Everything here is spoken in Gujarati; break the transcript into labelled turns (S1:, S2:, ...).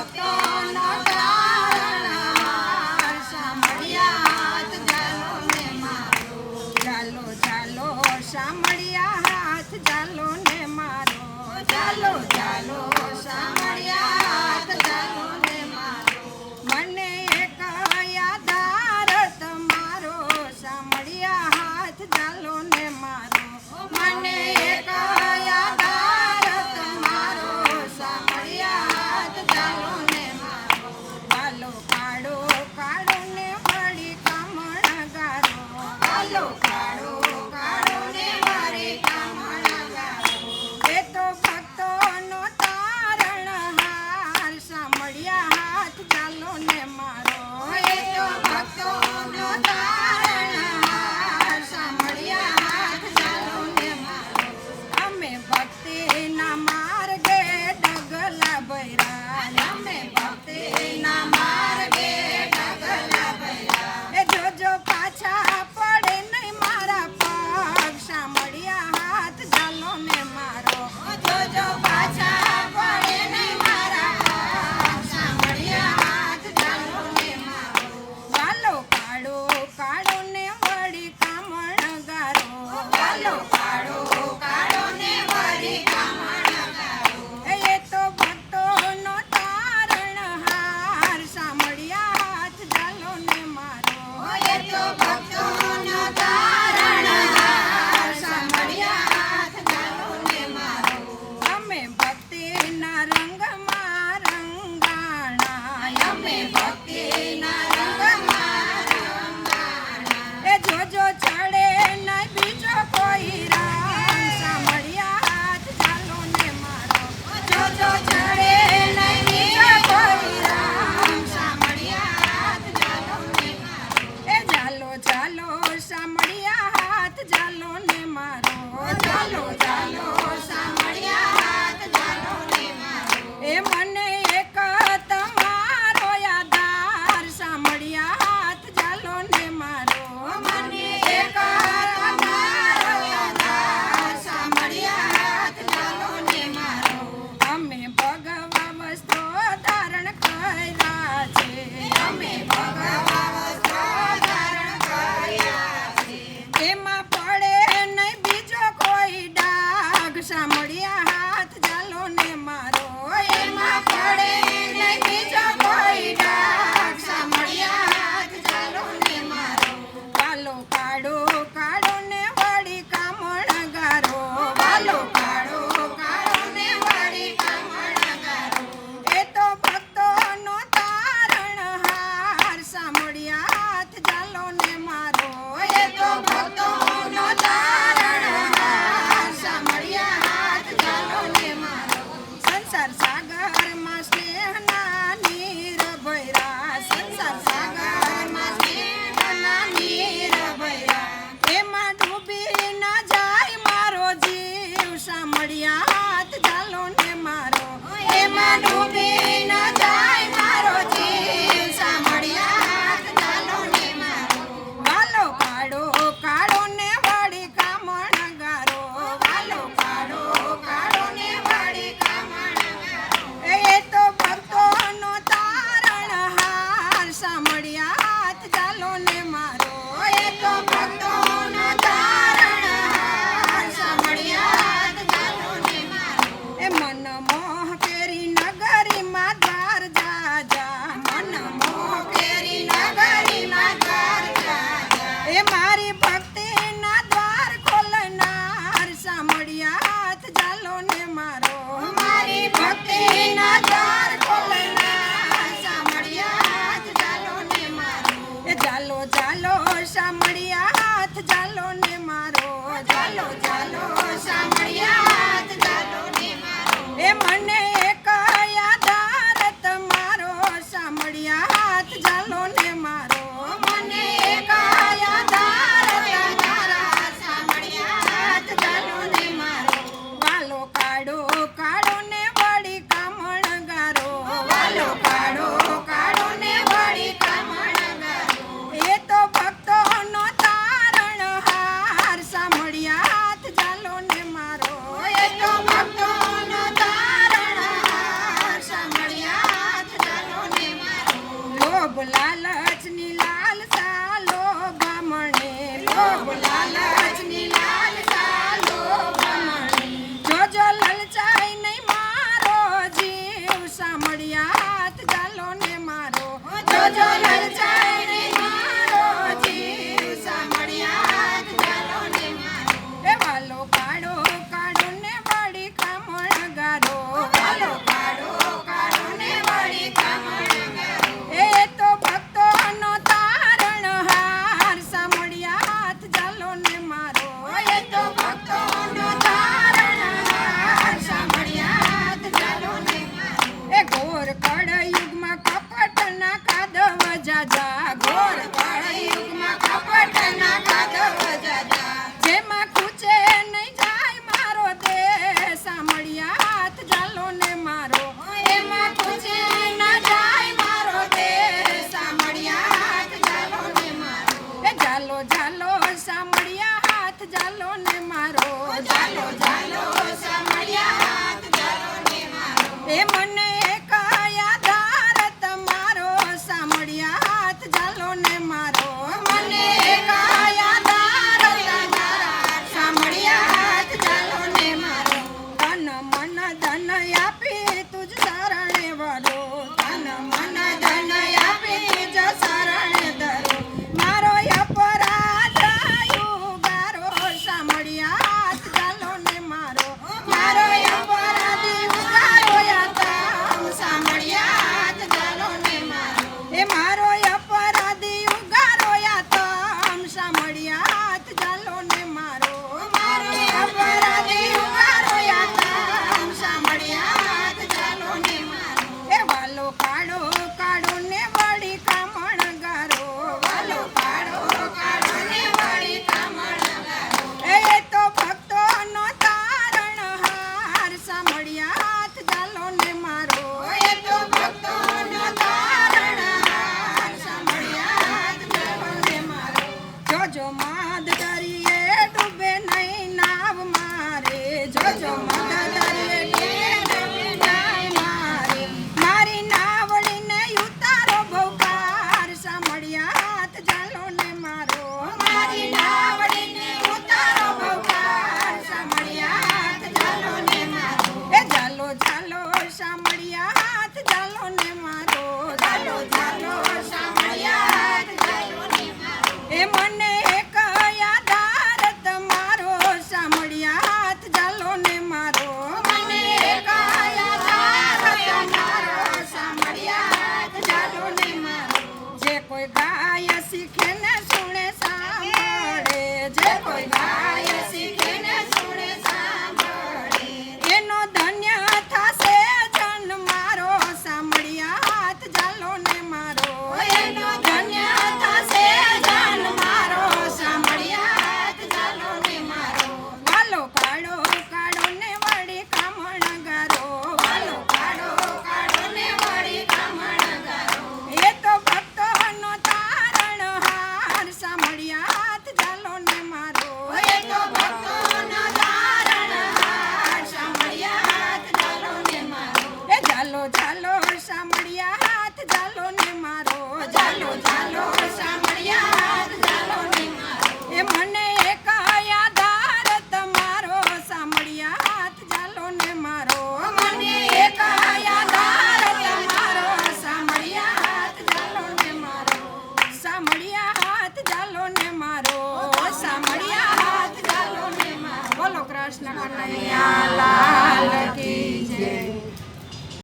S1: ભક્તોનો તારણહાર, સાંભળ્યા હાથ ઝાલો ને મારો. ઝાલો ઝાલો સાંભળ્યા હાથ ઝાલો ને મારો. ઝાલો ઝાલો સાંભળ્યા હાથ ઝાલો ને મારો. મને એક આધાર તમારો, સાંભળ્યા હાથ ઝાલો ને મારો. મને એક આધાર તમારો, સાંભળ્યા હાથ ઝાલો ને મારો. વાલો કાળો કાળો ને વળી કામણગારો. વાલો કાળો કાળો ને વળી કામણગારો. એ તો ભક્તોનો તારણહાર, સાંભળ્યા હાથ ઝાલો ને મારો. એ તો ભક્તોનો તારણહાર, સાંભળ્યા હાથ ઝાલો ને મારો. અમે ભક્તિના માર્ગે ડગલા ભર્યા. અમે ભક્તિના માર્ગે ડગલા ભર્યા. એ જોજો પાછા પડે નહીં મારા પગ, સાંભળ્યા હાથ ઝાલો ને મારો. જોજો પાછા પડે નહીં મારા પગ, સાંભળ્યા હાથ ઝાલો ને મારો. વાલો કાળો કાળો ને વળી કામણગારો. વાલો કાળો કાળો ને વળી કામણગારો. એ તો ભક્તોનો તારણહાર, સાંભળ્યા હાથ ઝાલો ને મારો. એ તો ભક્તોનો તારણહાર, સાંભળ્યા હાથ ઝાલો ને મારો. અમે ભક્તિના રંગમાં રંગાણા. અમે ભક્તિના રંગમાં રંગાણા. એ જોજો ચડે નહીં બીજો કોઈ રામ, સાંભળ્યા હાથ ઝાલો ને મારો. જોજો ચડે નહીં બીજો કોઈ રામ, સાંભળ્યા હાથ ઝાલો ને મારો. એ ઝાલો ઝાલો સાંભળ્યા હાથ ઝાલો ને મારો. ઝાલો ઝાલો સાંભળ્યા હાથ ઝાલો ને મારો. એ મને એક તમારો આધાર, સાંભળ્યા હાથ ઝાલો ને મારો. મને એક તમારો આધાર, સાંભળ્યા હાથ ઝાલો ને મારો. અમે ભગવા વસ્ત્રો ધારણ કર્યા છે. અમે ભગવા વસ્ત્રો ધારણ કર્યા છે. એમાં પડે નહીં બીજો કોઈ ડાઘ, સાંભળ્યા હાથ ઝાલો ને મારો. એમાં પડે નહીં બીજો કોઈ ડાઘ, સાંભળ્યા હાથ ઝાલો ને મારો. વાલો કાળો કાળો ને વળી કામણગારો. વાલો કાળો કાળો ને વળી કામણગારો. એ તો ભક્તોનો તારણહાર, સાંભળ્યા હાથ ઝાલો ને મારો. એ તો ભક્તોનો તારણહાર, સાંભળ્યા હાથ ઝાલો ને મારો. સંસાર સાગરમાં સ્નેહના નીર ભર્યા. સંસાર સાગરમાં સ્નેહના નીર ભર્યા. એમાં ડૂબી ના જાય મારો જીવ, સાંભળ્યા હાથ ઝાલો ને મારો. એમાં ડૂબી ના જાય મારો જીવ, સાંભળ્યા હાથ ઝાલો ને મારો. વાલો કાળો કાળો ને વળી કામણગારો. વાલો કાળો કાળો ને વળી કામણગારો. એ તો ભક્તોનો તારણહાર, સાંભળ્યા હાથ ઝાલો ને મારો. એ તો ભક્તોનો તારણહાર, સાંભળ્યા હાથ ઝાલો ને મારો. એ મન મોહ કેરી નગરીમાં દ્વાર જા જા. મન મોહ કેરી નગરીમાં દ્વાર જા જા. એ મારી ભક્તિના દ્વાર ખોલનાર, સાંભળ્યા હાથ ઝાલો ને મારો. મારી ભક્તિના દ્વાર ખોલનાર, સાંભળ્યા હાથ ઝાલો ને મારો. એ ઝાલો ઝાલો સાંભળ્યા હાથ ઝાલો ને મારો. ઝાલો ઝાલો સાંભળ્યા હાથ ઝાલો ને મારો. એ મને એક આધાર તમારો, સાંભળ્યા હાથ ઝાલો ને મારો. મને એક આધાર તમારા, સાંભળ્યા હાથ ઝાલો ને મારો. વાલો કાળો કાળો ને વળી કામણગારો. જો લલચાય નહીં મારો જીવ સામળિયા ચાલો ને મારો એ વાલો કાળો કાળો ને વળી કામણ ગારો વાલો કાળો કાળો ને વળી કામણ ગારો એ તો ભક્તોનો તારણહાર સામળિયા હાથ ચાલો ને મારો એ તો ભક્તોનો તારણહાર સામળિયા હાથ ચાલો ને મારો એ ઘોર કળયુગમાં કપટના કાદવ જાજા ઘોર કળયુગમાં કપટના કાદવ જાજા જેમાં ખૂચે નહીં જાય મારો દેહ સામળિયા હાથ ચાલો ને મારો એમાં ખૂચે ના જાય મારો દેહ સામળિયા હાથ ચાલો ને મારો એ ચાલો ચાલો સામળિયા હાથ ચાલો ને મારો ચાલો ચાલો સામળિયા હાથ ચાલો ને મારો એ મને કયા ધાર તમારો સામળિયા હાથ ચાલો ને મારો મને કયા ધાર તમારા સામળિયા હાથ ચાલો ને મારો તન મન ધન આપી તુજ શરણે વરો તન મન ધન આપી તુજ શરણે ધરો મારો અપરાધ ઉગારો સામળિયા હાથ ચાલો ને મારો મારો અપરાધી ઉગારો યાતમ સામળિયા હાથ ચાલો ને મારો એ મારો અપરાધી ઉગારો યાતમ સામળિયા હાથ ચાલો ને મારો મારો અપરાધી ઉગારો યાતમ સામળિયા હાથ ચાલો ને મારો એ વાલો કાળો કાળો ને વળી કામણ ગારો વાલો કાળો કાળો ને વળી કામણ ગારો એ તો ભક્તોનો તારણહાર સામળિયા હાથ ચાલો ને મારો એ તો ભક્તોનો તારણહાર સામળિયા હાથ ચાલો ને મારો જોજો માદ દરિયે ડૂબે નહીં નાવ મારે જોજો માદ દરિયે ડૂબે નહીં મારે મારી નાવડીને ઉતારો ભવકાર સામળિયા હાથ ચાલો ને મારો મારી નાવડીને ઉતારો ભવકાર સામળિયા હાથ ચાલો ને મારો એ ચાલો ચાલો સામળિયા હાથ ચાલો ને મારો ચાલો ચાલો સામળિયા હાથ ચાલો ને મારો એ મને કયા ધાર તમારો સામળિયા હાથ ચાલો ને મારો મને કયા ધાર તમારો સામળિયા હાથ ચાલો ને મારો જે કોઈ ગાય શીખે ને સુણે સાંભળે જે કોઈ ગાય શીખે ને સુણે સાંભળે એનો ધન્ય થાશે જન મારો સામળિયા હાથ ચાલો ને મારો એનો ધન્ય થાશે જન મારો સામળિયા હાથ ચાલો ને મારો વાલો કાળો કાળો ને વળી કામણ ગારો વાલો કાળો કાળો ને વળી કામણ ગારો એ તો ભક્તોનો તારણહાર સામળિયા હાથ ચાલો ને મારો એ તો ભક્તોનો તારણહાર સામળિયા હાથ ચાલો ને મારો એ ચાલો ચાલો સામળિયા હાથ ચાલો ને મારો ચાલો ચાલો સામળિયા હાથ ચાલો ને મારો એ મને કયા ધાર તમારો સામળિયા હાથ ચાલો ને મારો મને કયા ધાર તમારો સામળિયા હાથ ચાલો ને મારો સામળિયા હાથ ચાલો ને મારો સામળિયા હાથ ચાલો ને મારો બોલો કૃષ્ણ કનૈયા લાલ કી જય